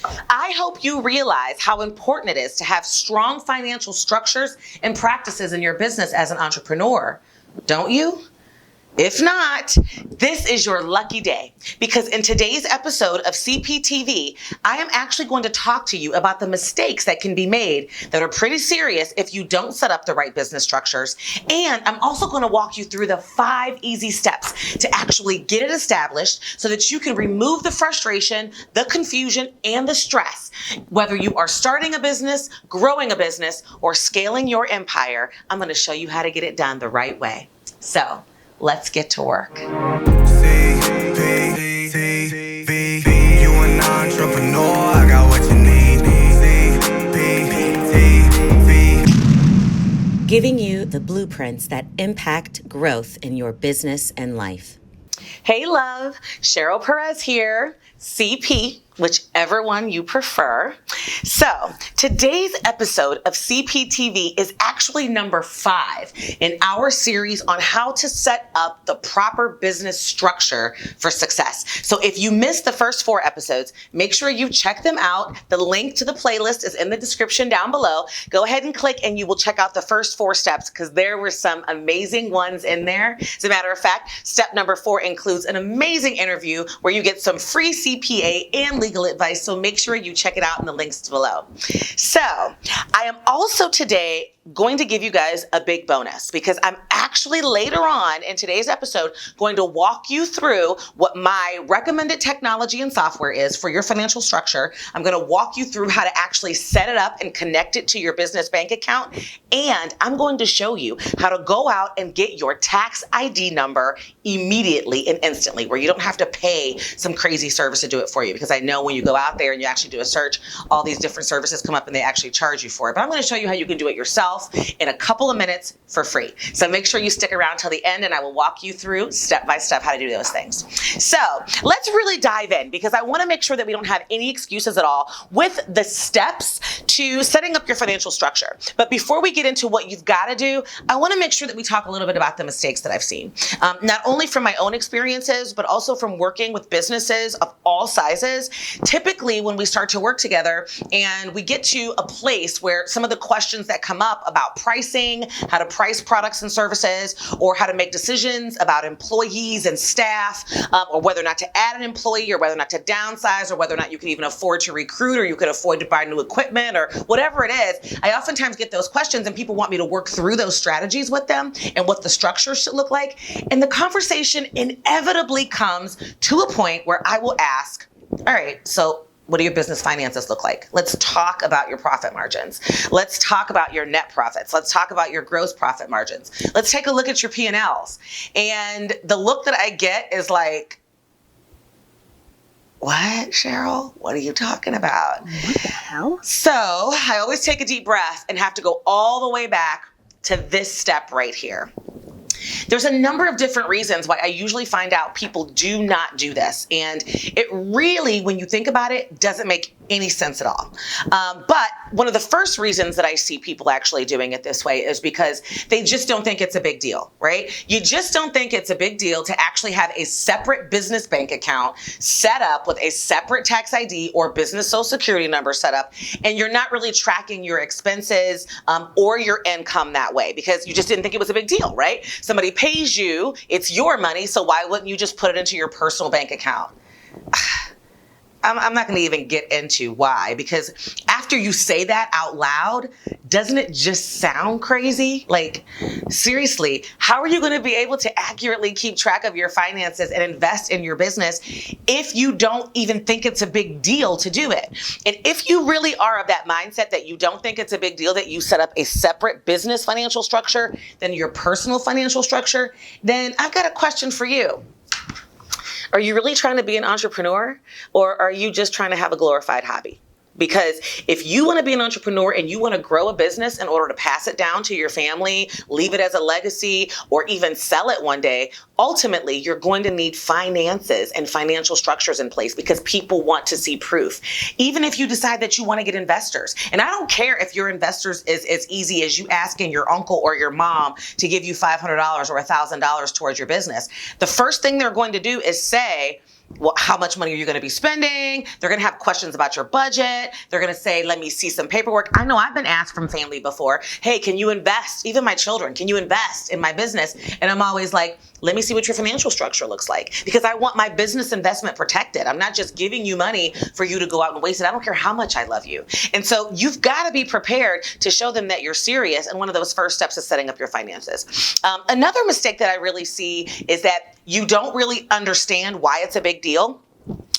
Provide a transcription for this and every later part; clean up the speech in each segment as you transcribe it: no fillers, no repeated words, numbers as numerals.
I hope you realize how important it is to have strong financial structures and practices in your business as an entrepreneur. Don't you? If not, this is your lucky day, because in today's episode of CPTV, I am actually going to talk to you about the mistakes that can be made that are pretty serious if you don't set up the right business structures. And I'm also going to walk you through the 5 easy steps to actually get it established so that you can remove the frustration, the confusion, and the stress. Whether you are starting a business, growing a business, or scaling your empire, I'm going to show you how to get it done the right way. So, let's get to work. You an entrepreneur, I got what you need. Giving you the blueprints that impact growth in your business and life. Hey love, Cheryl Perez here, CP, whichever one you prefer. So today's episode of CPTV is actually number 5 in our series on how to set up the proper business structure for success. So if you missed the first 4 episodes, make sure you check them out. The link to the playlist is in the description down below. Go ahead and click and you will check out the first 4 steps because there were some amazing ones in there. As a matter of fact, step number 4 includes an amazing interview where you get some free CPA and legal advice. So make sure you check it out in the links below. So I am also today going to give you guys a big bonus because I'm actually later on in today's episode going to walk you through what my recommended technology and software is for your financial structure. I'm going to walk you through how to actually set it up and connect it to your business bank account. And I'm going to show you how to go out and get your tax ID number immediately and instantly, where you don't have to pay some crazy service to do it for you. Because I know when you go out there and you actually do a search, all these different services come up and they actually charge you for it. But I'm going to show you how you can do it yourself in a couple of minutes for free. So make sure you stick around till the end and I will walk you through step by step how to do those things. So let's really dive in because I want to make sure that we don't have any excuses at all with the steps to setting up your financial structure. But before we get into what you've got to do, I want to make sure that we talk a little bit about the mistakes that I've seen. Not only from my own experiences, but also from working with businesses of all sizes. Typically, when we start to work together and we get to a place where some of the questions that come up about pricing, how to price products and services, or how to make decisions about employees and staff, or whether or not to add an employee, or whether or not to downsize, or whether or not you can even afford to recruit, or you could afford to buy new equipment, or whatever it is. I oftentimes get those questions and people want me to work through those strategies with them and what the structure should look like. And the conversation inevitably comes to a point where I will ask, all right, so what do your business finances look like? Let's talk about your profit margins. Let's talk about your net profits. Let's talk about your gross profit margins. Let's take a look at your P&Ls. And the look that I get is like, what, Cheryl? What are you talking about? What the hell? So I always take a deep breath and have to go all the way back to this step right here. There's a number of different reasons why I usually find out people do not do this. And it really, when you think about it, doesn't make any sense at all. But one of the first reasons that I see people actually doing it this way is because they just don't think it's a big deal, right? You just don't think it's a big deal to actually have a separate business bank account set up with a separate tax ID or business social security number set up, and you're not really tracking your expenses or your income that way because you just didn't think it was a big deal, right? Somebody pays you, it's your money, so why wouldn't you just put it into your personal bank account? I'm not going to even get into why, because after you say that out loud, doesn't it just sound crazy? Like, seriously, how are you going to be able to accurately keep track of your finances and invest in your business if you don't even think it's a big deal to do it? And if you really are of that mindset that you don't think it's a big deal that you set up a separate business financial structure than your personal financial structure, then I've got a question for you. Are you really trying to be an entrepreneur, or are you just trying to have a glorified hobby? Because if you want to be an entrepreneur and you want to grow a business in order to pass it down to your family, leave it as a legacy, or even sell it one day, ultimately you're going to need finances and financial structures in place because people want to see proof. Even if you decide that you want to get investors. And I don't care if your investors is as easy as you asking your uncle or your mom to give you $500 or $1,000 towards your business. The first thing they're going to do is say, well, how much money are you going to be spending? They're going to have questions about your budget. They're going to say, let me see some paperwork. I know I've been asked from family before, hey, can you invest? Even my children, can you invest in my business? And I'm always like, let me see what your financial structure looks like, because I want my business investment protected. I'm not just giving you money for you to go out and waste it. I don't care how much I love you. And so you've got to be prepared to show them that you're serious. And one of those first steps is setting up your finances. Another mistake that I really see is that you don't really understand why it's a big deal.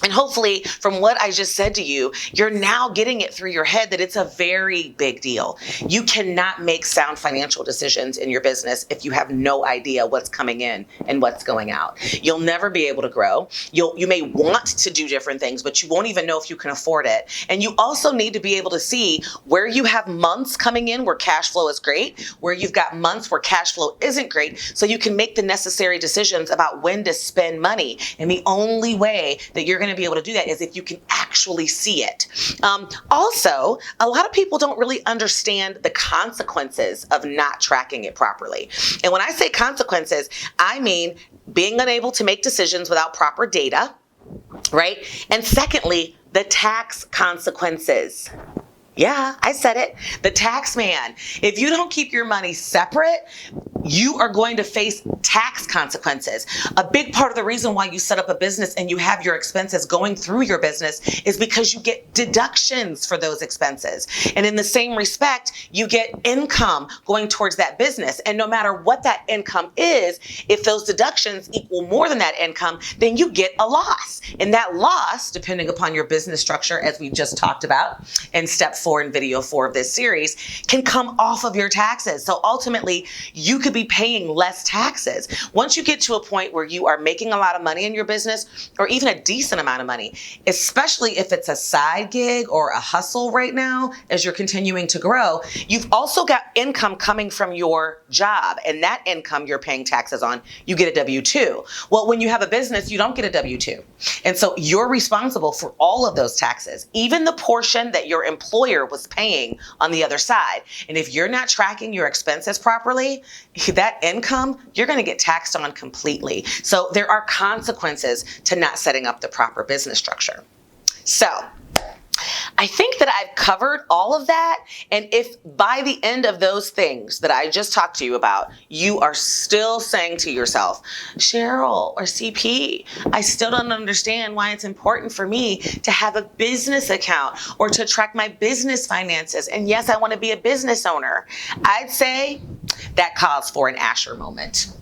And hopefully from what I just said to you, you're now getting it through your head that it's a very big deal. You cannot make sound financial decisions in your business if you have no idea what's coming in and what's going out. You'll never be able to grow. You may want to do different things, but you won't even know if you can afford it. And you also need to be able to see where you have months coming in where cash flow is great, where you've got months where cash flow isn't great, so you can make the necessary decisions about when to spend money. And the only way that you're going to be able to do that is if you can actually see it. Also, a lot of people don't really understand the consequences of not tracking it properly. And when I say consequences, I mean being unable to make decisions without proper data, right? And secondly, the tax consequences. Yeah, I said it. The tax man. If you don't keep your money separate, you are going to face tax consequences. A big part of the reason why you set up a business and you have your expenses going through your business is because you get deductions for those expenses. And in the same respect, you get income going towards that business. And no matter what that income is, if those deductions equal more than that income, then you get a loss. And that loss, depending upon your business structure, as we just talked about in step 4 and video 4 of this series, can come off of your taxes. So ultimately, you could be paying less taxes. Once you get to a point where you are making a lot of money in your business, or even a decent amount of money, especially if it's a side gig or a hustle right now, as you're continuing to grow, you've also got income coming from your job, and that income you're paying taxes on, you get a W-2. Well, when you have a business, you don't get a W-2. And so you're responsible for all of those taxes, even the portion that your employer was paying on the other side. And if you're not tracking your expenses properly, that income, you're going to get taxed on completely. So there are consequences to not setting up the proper business structure. So I think that I've covered all of that. And if by the end of those things that I just talked to you about, you are still saying to yourself, Cheryl or CP, I still don't understand why it's important for me to have a business account or to track my business finances. And yes, I want to be a business owner. I'd say that calls for an Asher moment.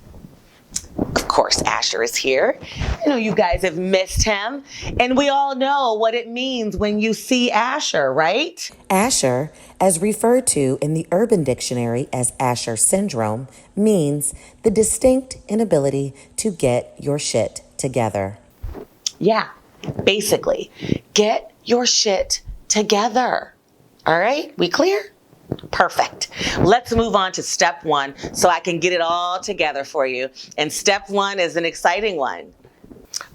Of course, Asher is here. I know you guys have missed him, and we all know what it means when you see Asher, right? Asher, as referred to in the Urban Dictionary as Asher syndrome, means the distinct inability to get your shit together. Yeah, basically, get your shit together. All right, we clear? Perfect. Let's move on to step 1 so I can get it all together for you. And step 1 is an exciting one.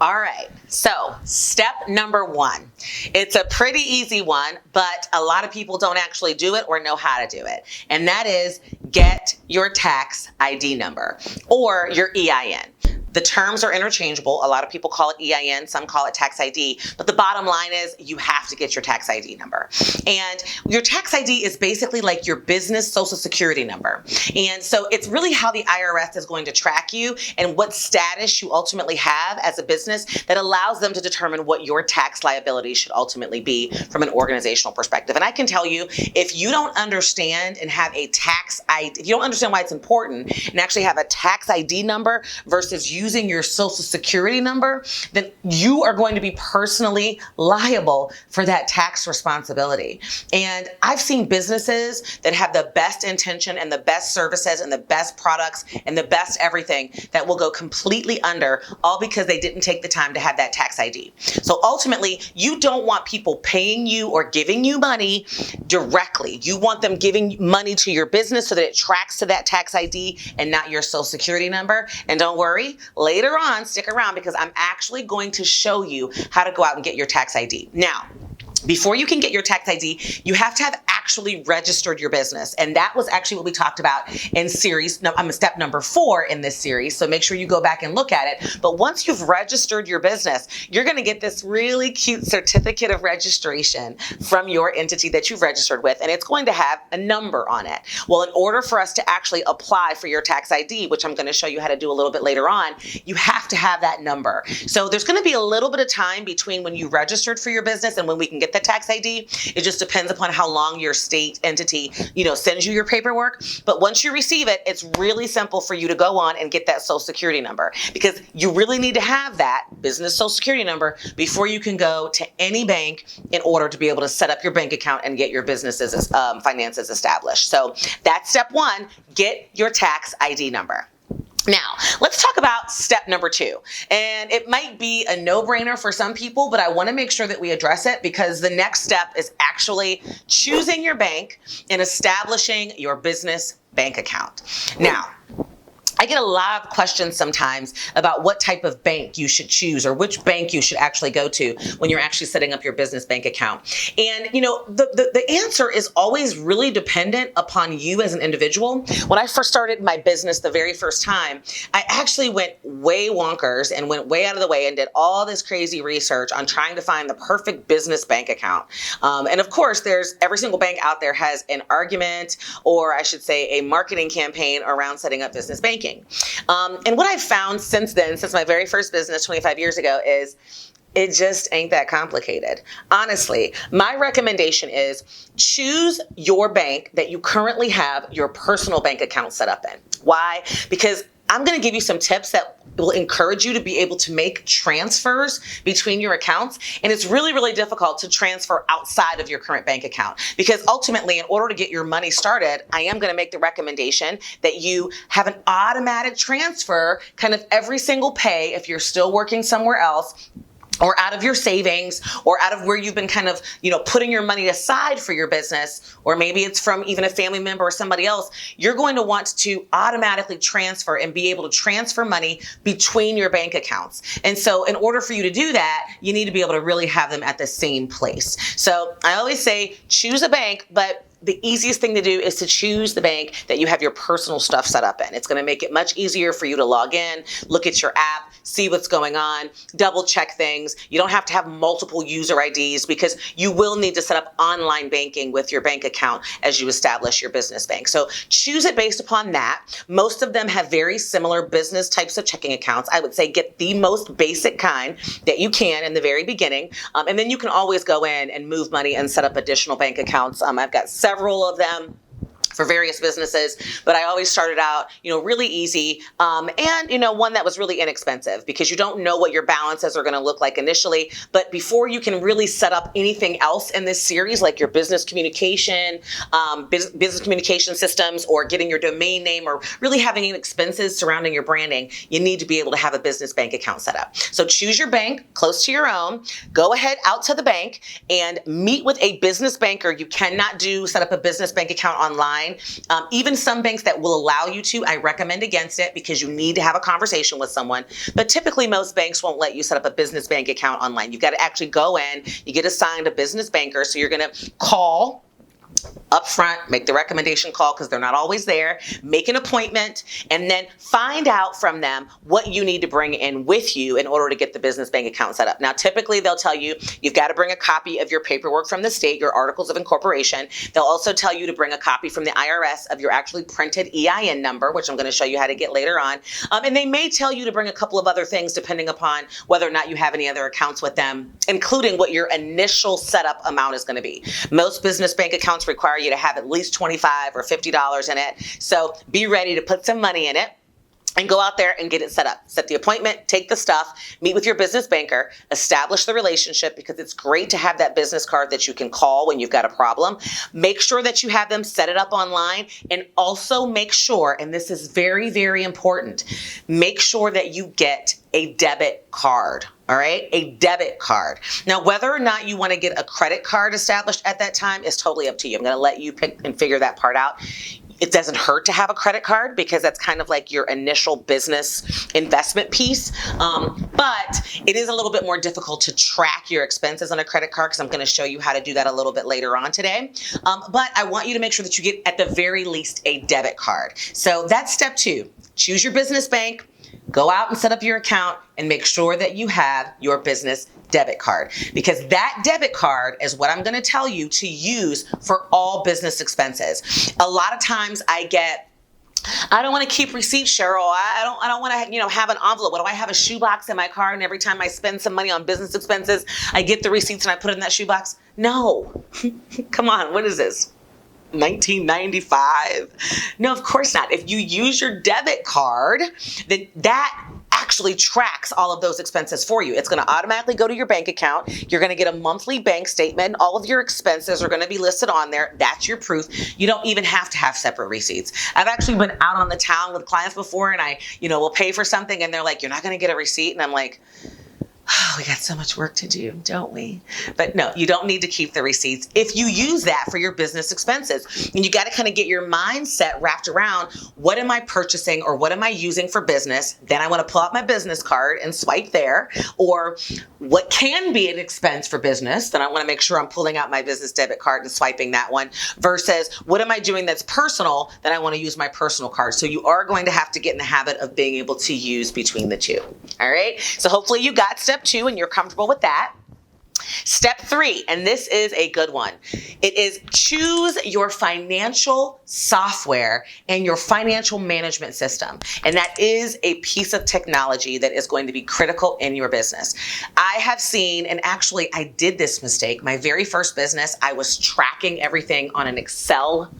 All right, so step number 1. It's a pretty easy one, but a lot of people don't actually do it or know how to do it. And that is get your tax ID number or your EIN. The terms are interchangeable. A lot of people call it EIN, some call it tax ID, but the bottom line is you have to get your tax ID number. And your tax ID is basically like your business social security number. And so it's really how the IRS is going to track you and what status you ultimately have as a business that allows them to determine what your tax liability should ultimately be from an organizational perspective. And I can tell you, if you don't understand and have a tax ID, if you don't understand why it's important and actually have a tax ID number versus using your social security number, then you are going to be personally liable for that tax responsibility. And I've seen businesses that have the best intention and the best services and the best products and the best everything that will go completely under, all because they didn't take the time to have that tax ID. So ultimately, you don't want people paying you or giving you money directly. You want them giving money to your business so that it tracks to that tax ID and not your social security number. And don't worry, later on, stick around because I'm actually going to show you how to go out and get your tax ID. Now, before you can get your tax ID, you have to have actually registered your business. And that was actually what we talked about in step number 4 in this series. So make sure you go back and look at it. But once you've registered your business, you're going to get this really cute certificate of registration from your entity that you've registered with, and it's going to have a number on it. Well, in order for us to actually apply for your tax ID, which I'm going to show you how to do a little bit later on, you have to have that number. So there's going to be a little bit of time between when you registered for your business and when we can get the tax ID. It just depends upon how long your state entity, sends you your paperwork. But once you receive it, it's really simple for you to go on and get that Social Security number, because you really need to have that business Social Security number before you can go to any bank in order to be able to set up your bank account and get your business's finances established. So that's step 1, get your tax ID number. Now, let's talk about step number 2. And it might be a no-brainer for some people, but I want to make sure that we address it, because the next step is actually choosing your bank and establishing your business bank account. Now, I get a lot of questions sometimes about what type of bank you should choose or which bank you should actually go to when you're actually setting up your business bank account. And, the answer is always really dependent upon you as an individual. When I first started my business the very first time, I actually went way wonkers and went way out of the way and did all this crazy research on trying to find the perfect business bank account. And of course, every single bank out there has an argument, or I should say a marketing campaign around setting up business banking. And what I've found since my very first business 25 years ago is it just ain't that complicated. Honestly, my recommendation is choose your bank that you currently have your personal bank account set up in. Why? Because I'm going to give you some tips that will encourage you to be able to make transfers between your accounts. And it's really, really difficult to transfer outside of your current bank account, because ultimately, in order to get your money started, I am going to make the recommendation that you have an automatic transfer kind of every single pay if you're still working somewhere else, or out of your savings, or out of where you've been kind of, putting your money aside for your business, or maybe it's from even a family member or somebody else. You're going to want to automatically transfer and be able to transfer money between your bank accounts. And so in order for you to do that, you need to be able to really have them at the same place. So I always say choose a bank, but the easiest thing to do is to choose the bank that you have your personal stuff set up in. It's going to make it much easier for you to log in, look at your app, see what's going on, double check things. You don't have to have multiple user IDs, because you will need to set up online banking with your bank account as you establish your business bank. So choose it based upon that. Most of them have very similar business types of checking accounts. I would say get the most basic kind that you can in the very beginning. And then you can always go in and move money and set up additional bank accounts. I've got several of them for various businesses, but I always started out, really easy, and one that was really inexpensive, because you don't know what your balances are going to look like initially. But before you can really set up anything else in this series, like your business communication, business communication systems, or getting your domain name, or really having any expenses surrounding your branding, you need to be able to have a business bank account set up. So choose your bank close to your own. Go ahead out to the bank and meet with a business banker. You cannot set up a business bank account online. Even some banks that will allow you to, I recommend against it, because you need to have a conversation with someone. But typically most banks won't let you set up a business bank account online. You've got to actually go in, you get assigned a business banker. So you're going to call up front, make the recommendation call, because they're not always there, make an appointment, and then find out from them what you need to bring in with you in order to get the business bank account set up. Now, typically they'll tell you you've got to bring a copy of your paperwork from the state, your articles of incorporation. They'll also tell you to bring a copy from the IRS of your actually printed EIN number, which I'm going to show you how to get later on. And they may tell you to bring a couple of other things depending upon whether or not you have any other accounts with them, including what your initial setup amount is going to be. Most business bank accounts require you to have at least $25 or $50 in it. So be ready to put some money in it and go out there and get it set up. Set the appointment, take the stuff, meet with your business banker, establish the relationship, because it's great to have that business card that you can call when you've got a problem. Make sure that you have them set it up online, and also make sure, and this is very, very important, make sure that you get a debit card. All right, a debit card. Now, whether or not you want to get a credit card established at that time is totally up to you. I'm going to let you pick and figure that part out. It doesn't hurt to have a credit card because that's kind of like your initial business investment piece. But it is a little bit more difficult to track your expenses on a credit card because I'm going to show you how to do that a little bit later on today. But I want you to make sure that you get at the very least a debit card. So that's step 2. Choose your business bank, go out and set up your account, and make sure that you have your business debit card, because that debit card is what I'm going to tell you to use for all business expenses. A lot of times I don't want to keep receipts, Cheryl. I don't want to, have an envelope. What do I have? A shoebox in my car, and every time I spend some money on business expenses, I get the receipts and I put it in that shoebox? No. Come on, what is this? 1995? No, of course not. If you use your debit card, then that actually tracks all of those expenses for you. It's going to automatically go to your bank account. You're going to get a monthly bank statement. All of your expenses are going to be listed on there. That's your proof. You don't even have to have separate receipts. I've actually been out on the town with clients before, and I, will pay for something, and they're like, "You're not going to get a receipt." And I'm like, oh, we got so much work to do, don't we? But no, you don't need to keep the receipts if you use that for your business expenses. And you got to kind of get your mindset wrapped around, what am I purchasing or what am I using for business? Then I want to pull out my business card and swipe there. Or what can be an expense for business? Then I want to make sure I'm pulling out my business debit card and swiping that one, versus what am I doing that's personal? Then I want to use my personal card. So you are going to have to get in the habit of being able to use between the two. All right. So hopefully you got step 2 and you're comfortable with that. Step 3, and this is a good one. It is choose your financial software and your financial management system. And that is a piece of technology that is going to be critical in your business. I have seen, and actually I did this mistake. My very first business, I was tracking everything on an Excel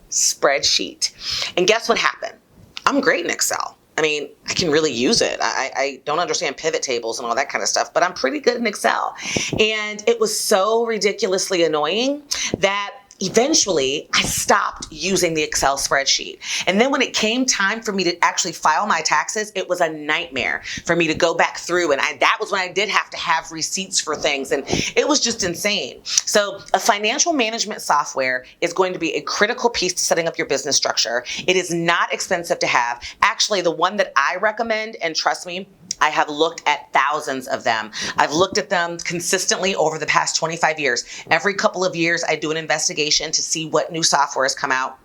spreadsheet. And guess what happened? I'm great in Excel. I mean, I can really use it. I don't understand pivot tables and all that kind of stuff, but I'm pretty good in Excel. And it was so ridiculously annoying that eventually I stopped using the Excel spreadsheet. And then when it came time for me to actually file my taxes, it was a nightmare for me to go back through. And that was when I did have to have receipts for things. And it was just insane. So a financial management software is going to be a critical piece to setting up your business structure. It is not expensive to have. Actually, the one that I recommend, and trust me, I have looked at thousands of them. I've looked at them consistently over the past 25 years. Every couple of years, I do an investigation to see what new software has come out.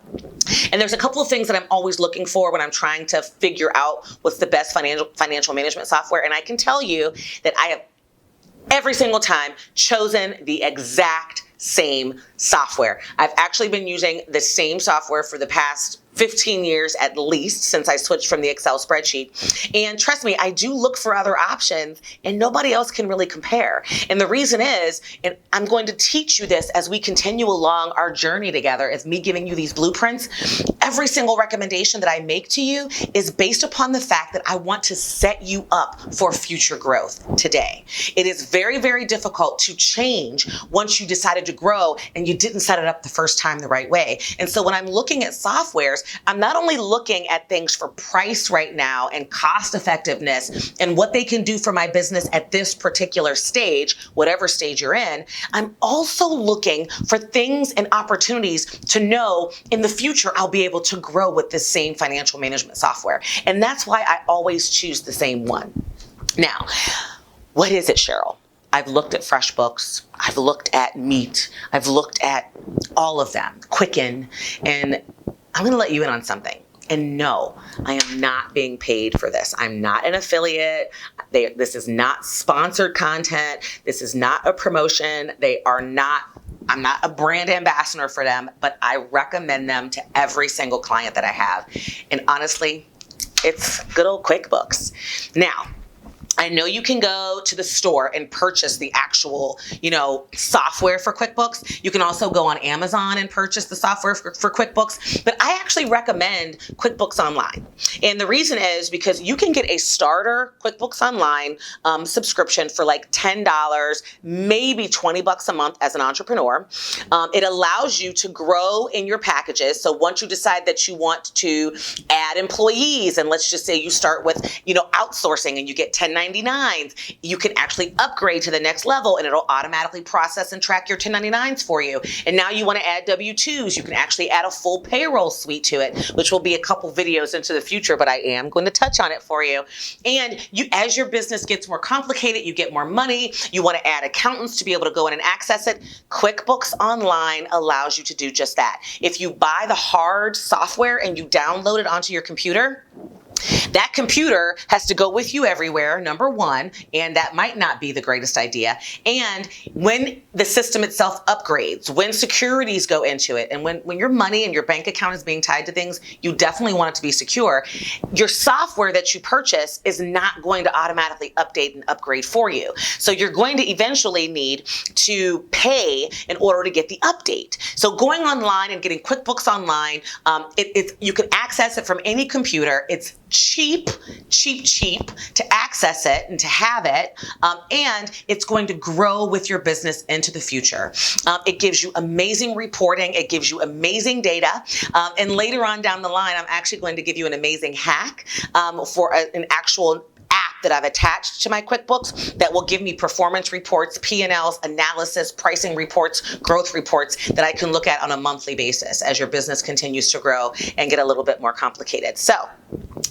And there's a couple of things that I'm always looking for when I'm trying to figure out what's the best financial management software. And I can tell you that I have every single time chosen the exact same software. I've actually been using the same software for the past 15 years at least, since I switched from the Excel spreadsheet. And trust me, I do look for other options, and nobody else can really compare. And the reason is, and I'm going to teach you this as we continue along our journey together, as me giving you these blueprints, every single recommendation that I make to you is based upon the fact that I want to set you up for future growth today. It is very, very difficult to change once you decided to grow and you didn't set it up the first time the right way. And so when I'm looking at softwares, I'm not only looking at things for price right now and cost effectiveness and what they can do for my business at this particular stage, whatever stage you're in, I'm also looking for things and opportunities to know in the future I'll be able to grow with this same financial management software. And that's why I always choose the same one. Now, what is it, Cheryl? I've looked at FreshBooks, I've looked at Meet, I've looked at all of them, Quicken, and I'm going to let you in on something. And no, I am not being paid for this. I'm not an affiliate. This is not sponsored content. This is not a promotion. I'm not a brand ambassador for them, but I recommend them to every single client that I have. And honestly, it's good old QuickBooks. Now, I know you can go to the store and purchase the actual, software for QuickBooks. You can also go on Amazon and purchase the software for QuickBooks, but I actually recommend QuickBooks Online. And the reason is because you can get a starter QuickBooks Online subscription for like $10, maybe $20 a month as an entrepreneur. It allows you to grow in your packages. So once you decide that you want to add employees, and let's just say you start with, outsourcing and you get 1099 1099s. You can actually upgrade to the next level and it'll automatically process and track your 1099s for you. And now you want to add W-2s. You can actually add a full payroll suite to it, which will be a couple videos into the future, but I am going to touch on it for you. And as your business gets more complicated, you get more money, you want to add accountants to be able to go in and access it. QuickBooks Online allows you to do just that. If you buy the hard software and you download it onto your computer, that computer has to go with you everywhere, number one, and that might not be the greatest idea. And when the system itself upgrades, when securities go into it, and when your money and your bank account is being tied to things, you definitely want it to be secure. Your software that you purchase is not going to automatically update and upgrade for you. So you're going to eventually need to pay in order to get the update. So going online and getting QuickBooks Online, you can access it from any computer. It's cheap to access it and to have it, and it's going to grow with your business into the future. It gives you amazing reporting, it gives you amazing data, and later on down the line, I'm actually going to give you an amazing hack for an actual app that I've attached to my QuickBooks that will give me performance reports, P&Ls, analysis, pricing reports, growth reports that I can look at on a monthly basis as your business continues to grow and get a little bit more complicated. So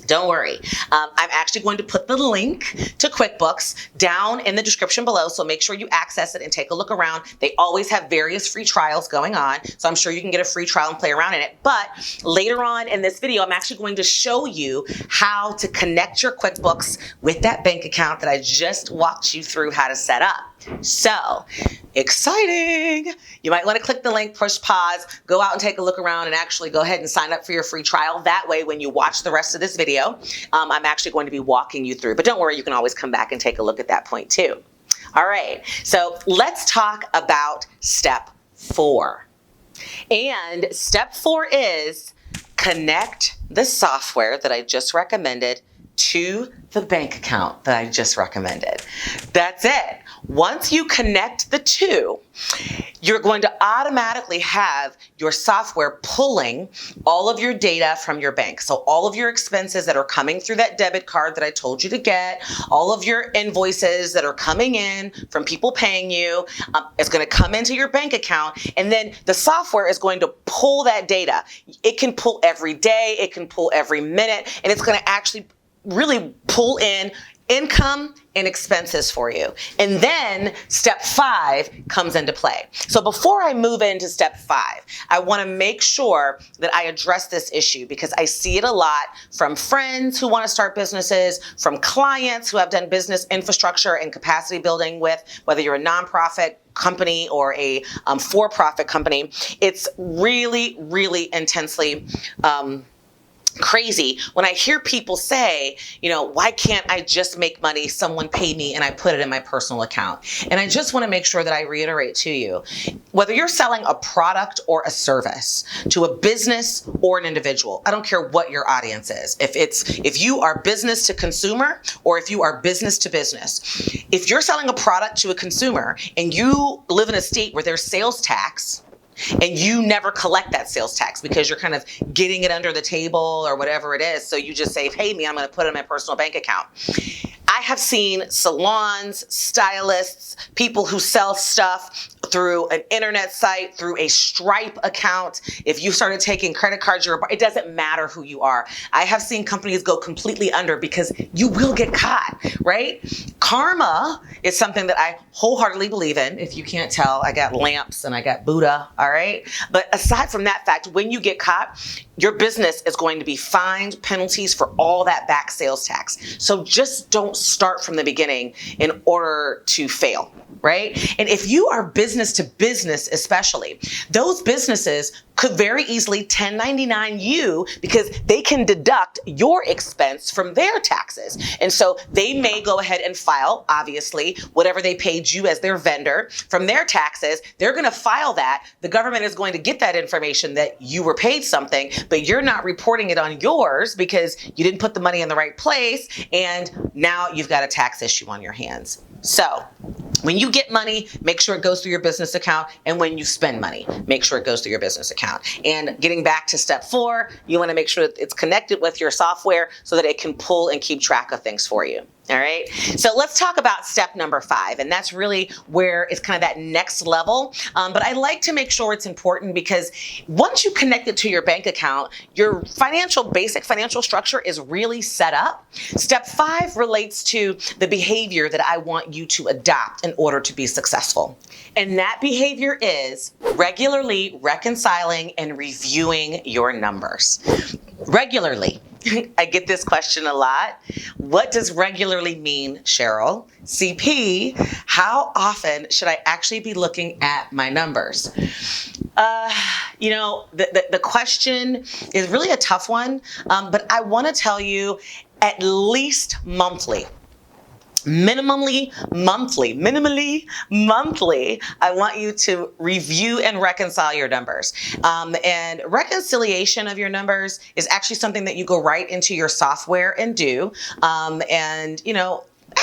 don't worry. I'm actually going to put the link to QuickBooks down in the description below, so make sure you access it and take a look around. They always have various free trials going on, so I'm sure you can get a free trial and play around in it. But later on in this video, I'm actually going to show you how to connect your QuickBooks with that bank account that I just walked you through how to set up. So exciting. You might want to click the link, push pause, go out and take a look around and actually go ahead and sign up for your free trial. That way, when you watch the rest of this video, I'm actually going to be walking you through, but don't worry, you can always come back and take a look at that point too. All right, so let's talk about step 4. And step 4 is connect the software that I just recommended to the bank account that I just recommended. That's it. Once you connect the two, you're going to automatically have your software pulling all of your data from your bank. So all of your expenses that are coming through that debit card that I told you to get, all of your invoices that are coming in from people paying you, it's going to come into your bank account, and then the software is going to pull that data. It can pull every day, it can pull every minute, and it's going to actually really pull in income and expenses for you. And then step 5 comes into play. So before I move into step 5, I want to make sure that I address this issue because I see it a lot from friends who want to start businesses, from clients who have done business infrastructure and capacity building with, whether you're a nonprofit company or a for-profit company. It's really, really intensely crazy when I hear people say, why can't I just make money, someone pay me, and I put it in my personal account? And I just want to make sure that I reiterate to you, whether you're selling a product or a service to a business or an individual, I don't care what your audience is. If you are business to consumer or if you are business to business, if you're selling a product to a consumer and you live in a state where there's sales tax, and you never collect that sales tax because you're kind of getting it under the table or whatever it is. So you just say, pay me, I'm going to put it in my personal bank account. I have seen salons, stylists, people who sell stuff through an internet site, through a Stripe account. If you started taking credit cards, it doesn't matter who you are. I have seen companies go completely under because you will get caught, right? Karma is something that I wholeheartedly believe in. If you can't tell, I got lamps and I got Buddha, all right? But aside from that fact, when you get caught, your business is going to be fined, penalties for all that back sales tax. So just don't start from the beginning in order to fail, right? And if you are business to business especially, those businesses could very easily 1099 you because they can deduct your expense from their taxes. And so they may go ahead and file, obviously, whatever they paid you as their vendor from their taxes. They're going to file that. The government is going to get that information that you were paid something, but you're not reporting it on yours because you didn't put the money in the right place. And now you've got a tax issue on your hands. So when you get money, make sure it goes through your business account. And when you spend money, make sure it goes through your business account. And getting back to step 4, you want to make sure that it's connected with your software so that it can pull and keep track of things for you. All right. So let's talk about step number 5. And that's really where it's kind of that next level. But I like to make sure it's important because once you connect it to your bank account, your basic financial structure is really set up. Step 5 relates to the behavior that I want you to adopt in order to be successful. And that behavior is regularly reconciling and reviewing your numbers. Regularly. I get this question a lot. What does regularly mean, Cheryl? CP, how often should I actually be looking at my numbers? The question is really a tough one, but I want to tell you at least monthly. Minimally monthly, I want you to review and reconcile your numbers. And reconciliation of your numbers is actually something that you go right into your software and do.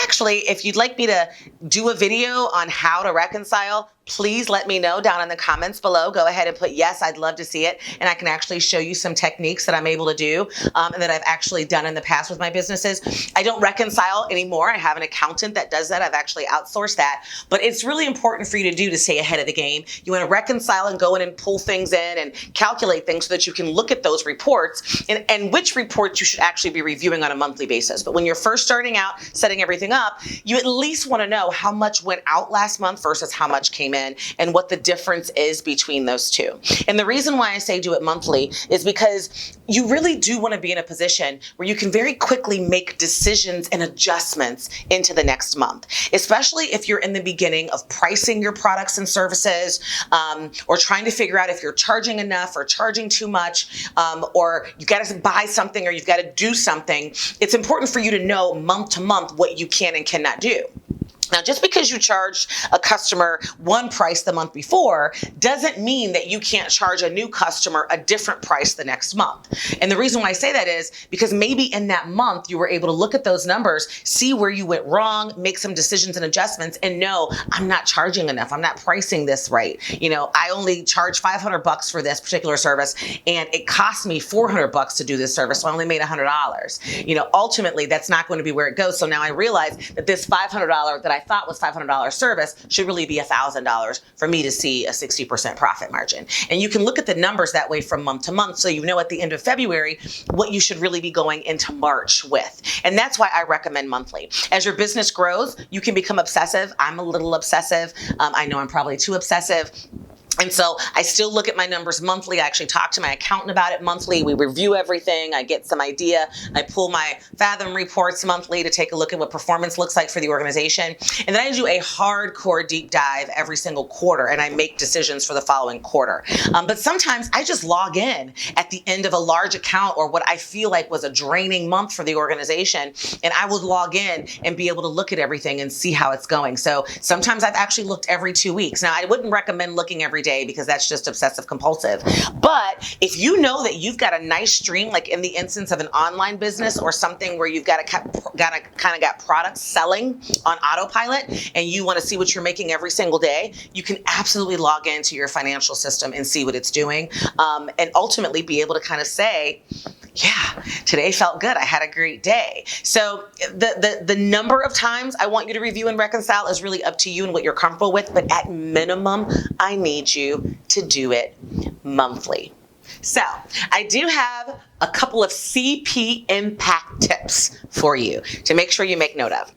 Actually, if you'd like me to do a video on how to reconcile, please let me know down in the comments below. Go ahead and put yes, I'd love to see it. And I can actually show you some techniques that I'm able to do and that I've actually done in the past with my businesses. I don't reconcile anymore. I have an accountant that does that. I've actually outsourced that. But it's really important for you to do to stay ahead of the game. You want to reconcile and go in and pull things in and calculate things so that you can look at those reports and which reports you should actually be reviewing on a monthly basis. But when you're first starting out, setting everything up, you at least want to know how much went out last month versus how much came in and what the difference is between those two. And the reason why I say do it monthly is because you really do want to be in a position where you can very quickly make decisions and adjustments into the next month, especially if you're in the beginning of pricing your products and services or trying to figure out if you're charging enough or charging too much or you got to buy something or you've got to do something. It's important for you to know month to month what you can and cannot do. Now, just because you charged a customer one price the month before doesn't mean that you can't charge a new customer a different price the next month. And the reason why I say that is because maybe in that month you were able to look at those numbers, see where you went wrong, make some decisions and adjustments, and know I'm not charging enough. I'm not pricing this right. I only charge $500 for this particular service, and it cost me $400 to do this service, so I only made $100. Ultimately, that's not going to be where it goes. So now I realize that this $500 that I thought was $500 service should really be $1,000 for me to see a 60% profit margin. And you can look at the numbers that way from month to month, so you know at the end of February what you should really be going into March with. And that's why I recommend monthly. As your business grows, you can become obsessive. I'm a little obsessive. I know I'm probably too obsessive. And so I still look at my numbers monthly. I actually talk to my accountant about it monthly. We review everything. I get some idea. I pull my Fathom reports monthly to take a look at what performance looks like for the organization. And then I do a hardcore deep dive every single quarter, and I make decisions for the following quarter. But sometimes I just log in at the end of a large account or what I feel like was a draining month for the organization, and I will log in and be able to look at everything and see how it's going. So sometimes I've actually looked every 2 weeks. Now, I wouldn't recommend looking every day because that's just obsessive compulsive. But if you know that you've got a nice stream, like in the instance of an online business or something where you've got products selling on autopilot and you want to see what you're making every single day, you can absolutely log into your financial system and see what it's doing and ultimately be able to kind of say, yeah, today felt good. I had a great day. So the number of times I want you to review and reconcile is really up to you and what you're comfortable with. But at minimum, I need you to do it monthly. So I do have a couple of CP impact tips for you to make sure you make note of.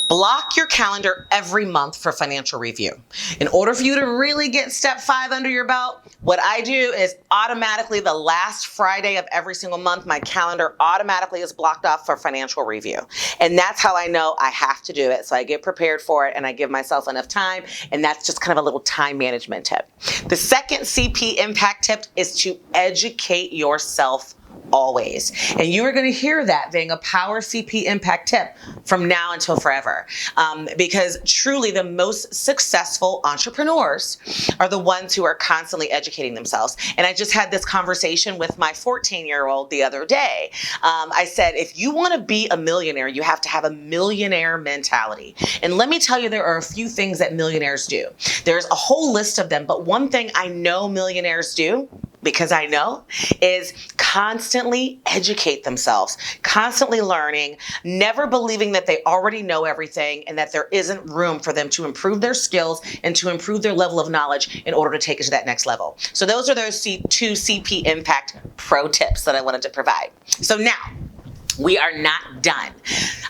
Block your calendar every month for financial review. In order for you to really get step 5 under your belt, what I do is automatically the last Friday of every single month, my calendar automatically is blocked off for financial review. And that's how I know I have to do it. So I get prepared for it and I give myself enough time. And that's just kind of a little time management tip. The second CP impact tip is to educate yourself always. And you are going to hear that being a power CP impact tip from now until forever. Because truly the most successful entrepreneurs are the ones who are constantly educating themselves. And I just had this conversation with my 14-year-old the other day. I said, if you want to be a millionaire, you have to have a millionaire mentality. And let me tell you, there are a few things that millionaires do. There's a whole list of them, but one thing I know millionaires do, because I know, is constantly educate themselves, constantly learning, never believing that they already know everything and that there isn't room for them to improve their skills and to improve their level of knowledge in order to take it to that next level. So those are those two CP Impact pro tips that I wanted to provide. So now, we are not done.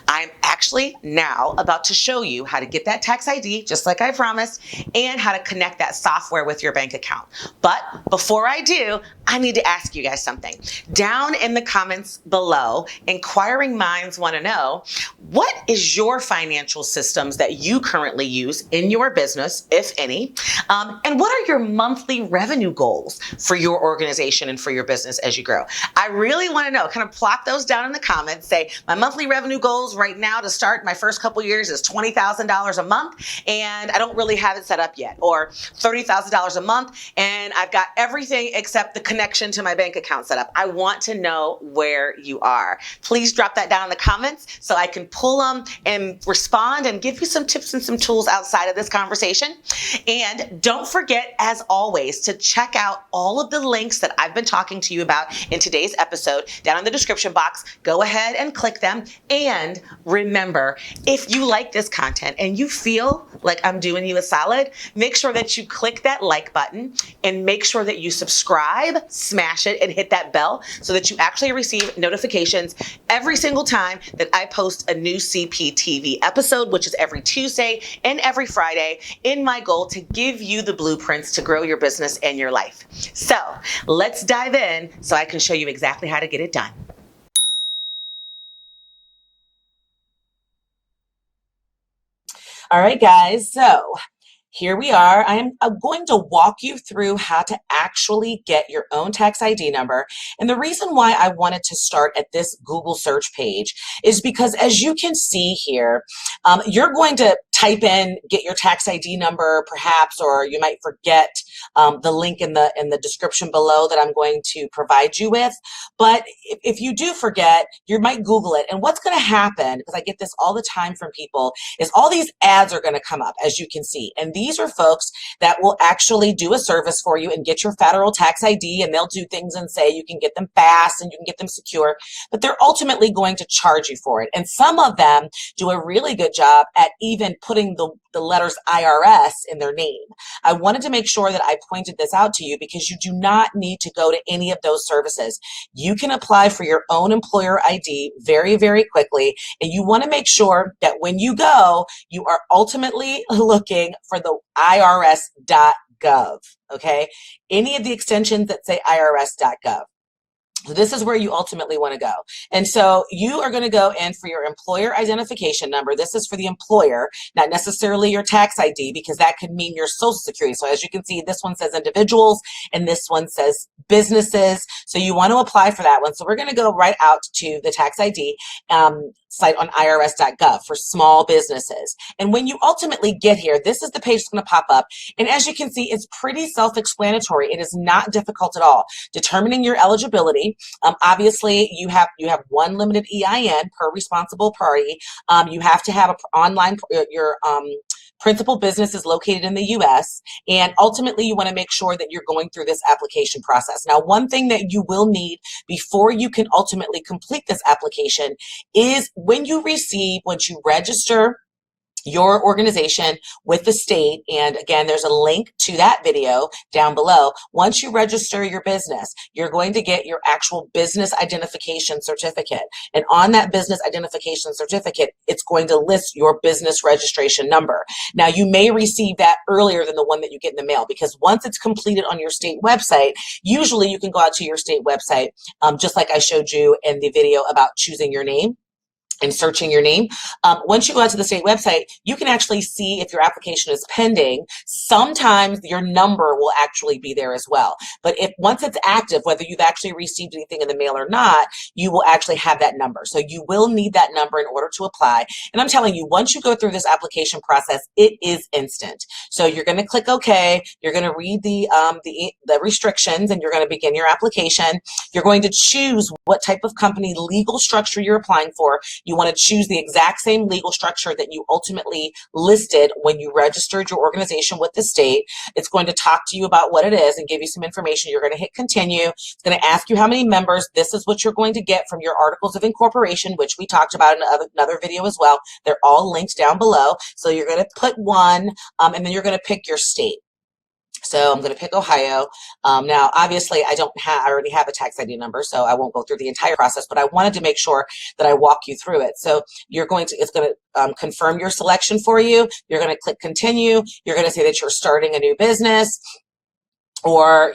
I'm actually now about to show you how to get that tax ID, just like I promised, and how to connect that software with your bank account. But before I do, I need to ask you guys something. Down in the comments below, inquiring minds want to know, what is your financial systems that you currently use in your business, if any? And what are your monthly revenue goals for your organization and for your business as you grow? I really want to know. Kind of plot those down in the comments. Say, my monthly revenue goals right now to start my first couple years is $20,000 a month, and I don't really have it set up yet. Or $30,000 a month, and I've got everything except the connection to my bank account set up. I want to know where you are. Please drop that down in the comments so I can pull them and respond and give you some tips and some tools outside of this conversation. And don't forget, as always, to check out all of the links that I've been talking to you about in today's episode down in the description box. Go ahead and click them. And remember, if you like this content and you feel like I'm doing you a solid, make sure that you click that like button and make sure that you subscribe, smash it, and hit that bell so that you actually receive notifications every single time that I post a new CPTV episode, which is every Tuesday and every Friday, in my goal to give you the blueprints to grow your business and your life. So let's dive in so I can show you exactly how to get it done. All right, guys, so here we are. I am going to walk you through how to actually get your own tax ID number. And the reason why I wanted to start at this Google search page is because, as you can see here, you're going to type in, get your tax ID number perhaps, or you might forget the link in the description below that I'm going to provide you with. But if you do forget, you might Google it. And what's going to happen, because I get this all the time from people, is all these ads are going to come up, as you can see. And these are folks that will actually do a service for you and get your federal tax ID, and they'll do things and say you can get them fast and you can get them secure, but they're ultimately going to charge you for it. And some of them do a really good job at even putting the letters IRS in their name. I wanted to make sure that I pointed this out to you because you do not need to go to any of those services. You can apply for your own employer ID very, very quickly, and you want to make sure that when you go, you are ultimately looking for the irs.gov, okay? Any of the extensions that say irs.gov. So this is where you ultimately want to go. And so you are going to go in for your employer identification number. This is for the employer, not necessarily your tax ID, because that could mean your social security. So as you can see, this one says individuals and this one says businesses. So you want to apply for that one. So we're going to go right out to the tax ID site on irs.gov for small businesses. And when you ultimately get here, this is the page that's going to pop up. And as you can see, it's pretty self-explanatory. It is not difficult at all. Determining your eligibility. Obviously, you have one limited EIN per responsible party. You have to have your principal business is located in the U.S. And ultimately, you want to make sure that you're going through this application process. Now, one thing that you will need before you can ultimately complete this application is once you register your organization with the state, and again, there's a link to that video down below. Once you register your business, you're going to get your actual business identification certificate. And on that business identification certificate, it's going to list your business registration number. Now, you may receive that earlier than the one that you get in the mail, because once it's completed on your state website, usually you can go out to your state website, just like I showed you in the video about choosing your name and searching your name. Once you go out to the state website, you can actually see if your application is pending. Sometimes your number will actually be there as well. But once it's active, whether you've actually received anything in the mail or not, you will actually have that number. So you will need that number in order to apply. And I'm telling you, once you go through this application process, it is instant. So you're going to click OK. You're going to read the restrictions, and you're going to begin your application. You're going to choose what type of company legal structure you're applying for. You want to choose the exact same legal structure that you ultimately listed when you registered your organization with the state. It's going to talk to you about what it is and give you some information. You're going to hit continue. It's going to ask you how many members. This is what you're going to get from your articles of incorporation, which we talked about in another video as well. They're all linked down below. So you're going to put one, and then you're going to pick your state. So I'm going to pick Ohio. Now, obviously, I already have a tax ID number, so I won't go through the entire process, but I wanted to make sure that I walk you through it. So it's going to confirm your selection for you. You're going to click continue. You're going to say that you're starting a new business, or,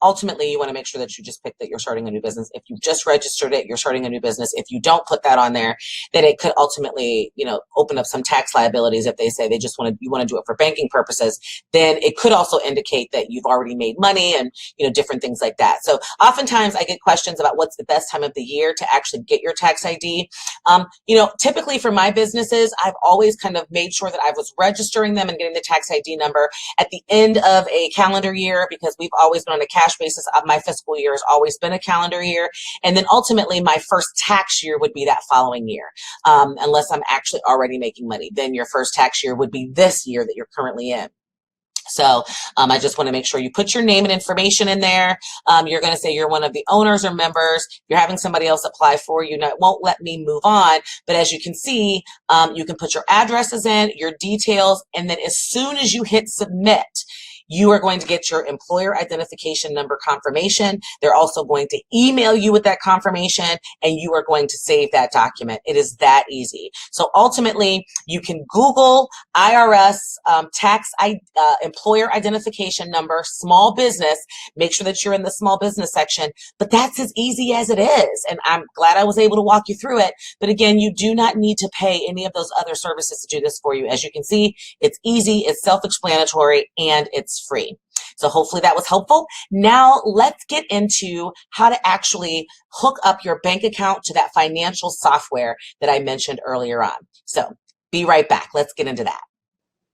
ultimately, you want to make sure that you just pick that you're starting a new business. If you just registered it, you're starting a new business. If you don't put that on there, then it could ultimately, open up some tax liabilities. If they say you want to do it for banking purposes, then it could also indicate that you've already made money and, different things like that. So oftentimes I get questions about what's the best time of the year to actually get your tax ID. Typically for my businesses, I've always kind of made sure that I was registering them and getting the tax ID number at the end of a calendar year, because we've always been on a cash basis. My fiscal year has always been a calendar year. And then ultimately my first tax year would be that following year. Unless I'm actually already making money, then your first tax year would be this year that you're currently in. So I just want to make sure you put your name and information in there. You're going to say you're one of the owners or members. You're having somebody else apply for you. Now, it won't let me move on, but as you can see, you can put your addresses in, your details, and then as soon as you hit submit, you are going to get your employer identification number confirmation. They're also going to email you with that confirmation, and you are going to save that document. It is that easy. So ultimately, you can Google IRS employer identification number, small business. Make sure that you're in the small business section, but that's as easy as it is. And I'm glad I was able to walk you through it. But again, you do not need to pay any of those other services to do this for you. As you can see, it's easy, it's self-explanatory, and it's free. So hopefully that was helpful. Now let's get into how to actually hook up your bank account to that financial software that I mentioned earlier on. So be right back. Let's get into that.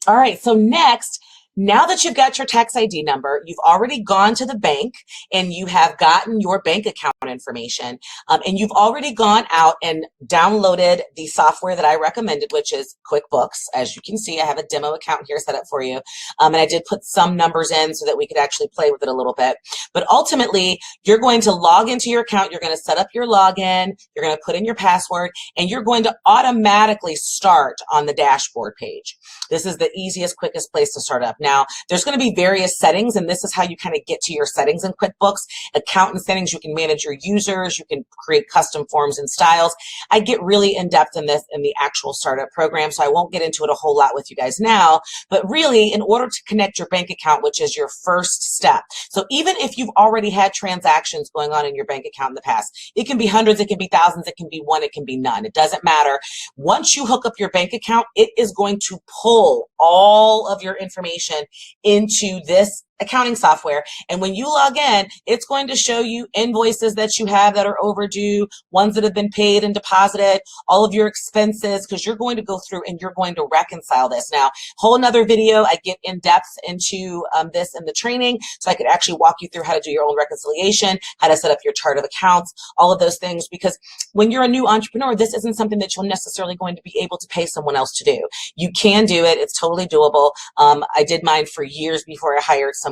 All right, so next, now that you've got your tax ID number, you've already gone to the bank and you have gotten your bank account information, and you've already gone out and downloaded the software that I recommended, which is QuickBooks. As you can see, I have a demo account here set up for you, and I did put some numbers in so that we could actually play with it a little bit. But ultimately, you're going to log into your account, you're going to set up your login, you're going to put in your password, and you're going to automatically start on the dashboard page. This is the easiest, quickest place to start up. Now, there's going to be various settings, and this is how you kind of get to your settings in QuickBooks. Accountant settings, you can manage your users, you can create custom forms and styles. I get really in-depth in this in the actual startup program, so I won't get into it a whole lot with you guys now, but really, in order to connect your bank account, which is your first step. So even if you've already had transactions going on in your bank account in the past, it can be hundreds, it can be thousands, it can be one, it can be none. It doesn't matter. Once you hook up your bank account, it is going to pull all of your information into this accounting software. And when you log in, it's going to show you invoices that you have that are overdue, ones that have been paid and deposited, all of your expenses, because you're going to go through and you're going to reconcile this. Now, whole nother video, I get in depth into this in the training, so I could actually walk you through how to do your own reconciliation, how to set up your chart of accounts, all of those things, because when you're a new entrepreneur, this isn't something that you're necessarily going to be able to pay someone else to do. You can do it. It's totally doable. I did mine for years before I hired someone.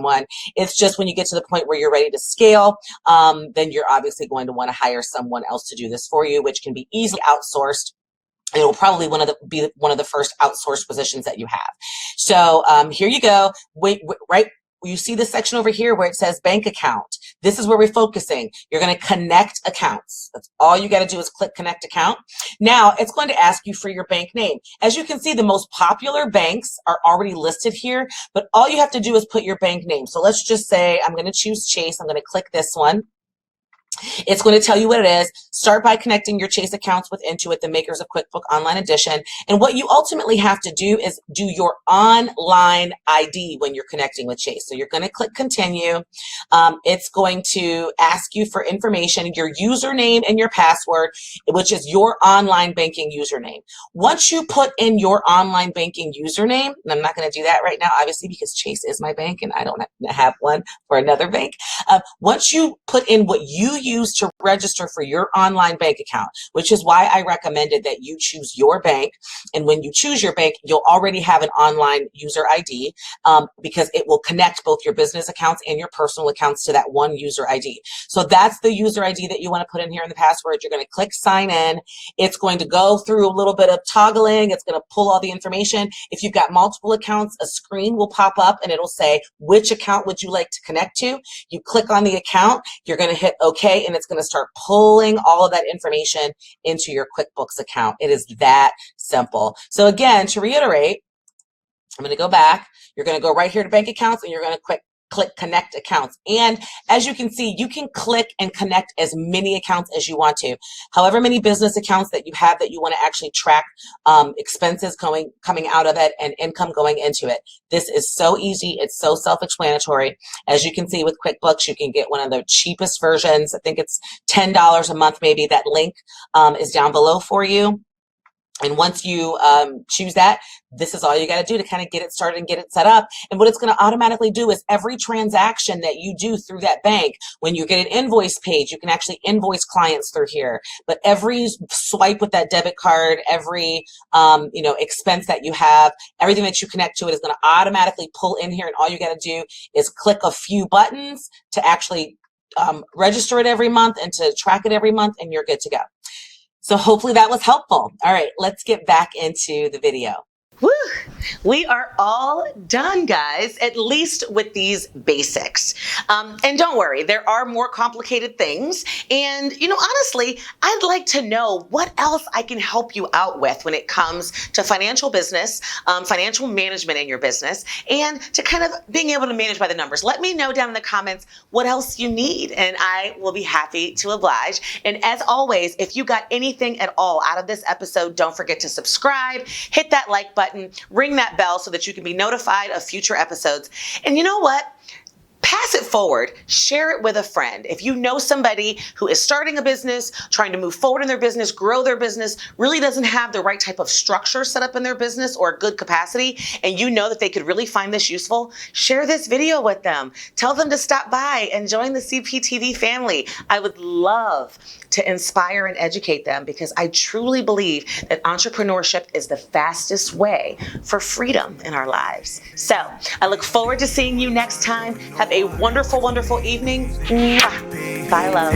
It's just when you get to the point where you're ready to scale, then you're obviously going to want to hire someone else to do this for you, which can be easily outsourced. It will probably be one of the first outsourced positions that you have. So here you go. Right. You see this section over here where it says bank account. This is where we're focusing. You're going to connect accounts. That's all you got to do is click connect account. Now it's going to ask you for your bank name. As you can see, the most popular banks are already listed here, but all you have to do is put your bank name. So let's just say I'm going to choose Chase. I'm going to click this one. It's going to tell you what it is. Start by connecting your Chase accounts with Intuit, the makers of QuickBooks Online Edition. And what you ultimately have to do is do your online ID when you're connecting with Chase. So you're going to click continue. It's going to ask you for information, your username and your password, which is your online banking username. Once you put in your online banking username, and I'm not going to do that right now, obviously, because Chase is my bank and I don't have one for another bank. Once you put in what you use to register for your online bank account, which is why I recommended that you choose your bank. And when you choose your bank, you'll already have an online user ID because it will connect both your business accounts and your personal accounts to that one user ID. So that's the user ID that you want to put in here in the password. You're going to click sign in. It's going to go through a little bit of toggling. It's going to pull all the information. If you've got multiple accounts, a screen will pop up and it'll say, which account would you like to connect to? You click on the account, you're going to hit OK, and it's going to start pulling all of that information into your QuickBooks account. It is that simple. So again, to reiterate, I'm going to go back. You're going to go right here to bank accounts and you're going to click connect accounts. And as you can see, you can click and connect as many accounts as you want to. However many business accounts that you have that you want to actually track expenses coming out of it and income going into it. This is so easy. It's so self-explanatory. As you can see with QuickBooks, you can get one of the cheapest versions. I think it's $10 a month maybe. That link is down below for you. And once you choose that, this is all you got to do to kind of get it started and get it set up. And what it's going to automatically do is every transaction that you do through that bank, when you get an invoice page, you can actually invoice clients through here. But every swipe with that debit card, every expense that you have, everything that you connect to it is going to automatically pull in here. And all you got to do is click a few buttons to actually register it every month and to track it every month, and you're good to go. So hopefully that was helpful. All right, let's get back into the video. Woo! We are all done, guys, at least with these basics. And don't worry, there are more complicated things. And, honestly, I'd like to know what else I can help you out with when it comes to financial business, financial management in your business, and to kind of being able to manage by the numbers. Let me know down in the comments what else you need, and I will be happy to oblige. And as always, if you got anything at all out of this episode, don't forget to subscribe, hit that like button, ring that bell so that you can be notified of future episodes. And you know what? Pass it forward, share it with a friend. If you know somebody who is starting a business, trying to move forward in their business, grow their business, really doesn't have the right type of structure set up in their business or good capacity, and you know that they could really find this useful, share this video with them. Tell them to stop by and join the CPTV family. I would love to inspire and educate them because I truly believe that entrepreneurship is the fastest way for freedom in our lives. So I look forward to seeing you next time. Have a wonderful, wonderful evening. Mwah. Bye, love.